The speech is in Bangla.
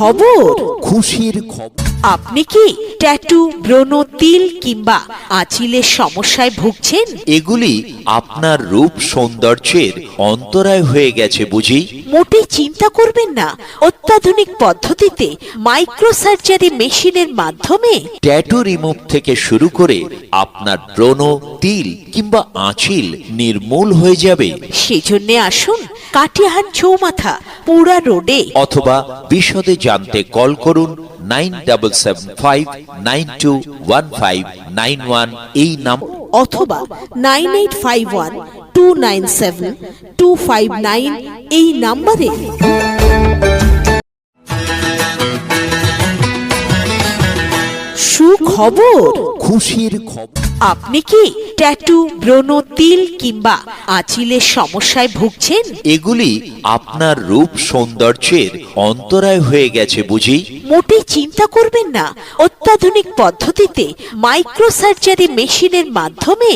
সুখবর, খুশির খবর। আপনি কি ট্যাটু, ব্রণ, তিল কিংবা আঁচিলের সমস্যায় ভুগছেন? এগুলি আপনার রূপ সৌন্দর্যের অন্তরায় হয়ে গেছে বুঝি? মোটেই চিন্তা করবেন না, অত্যাধুনিক পদ্ধতিতে মাইক্রোসার্জারি মেশিনের মাধ্যমে ট্যাটু রিমুভ থেকে শুরু করে আপনার ব্রণ, তিল কিংবা আঁচিল নির্মূল হয়ে যাবে। সেজন্য আসুন কাটিয়াহাট চৌমাথা পুরা রোডে, অথবা বিশদে জানতে কল করুন 9775921591 এই নাম, অথবা 9851297259 এই নাম্বারে। সুখবর, খুশির খবর। আপনি কি ট্যাটু, ব্রণ, তিল কিংবা আঁচিলের সমস্যায় ভুগছেন? এগুলি আপনার রূপ সৌন্দর্যের অন্তরায় হয়ে গেছে বুঝি? মোটেই চিন্তা করবেন না, অত্যাধুনিক পদ্ধতিতে মাইক্রোসার্জারি মেশিনের মাধ্যমে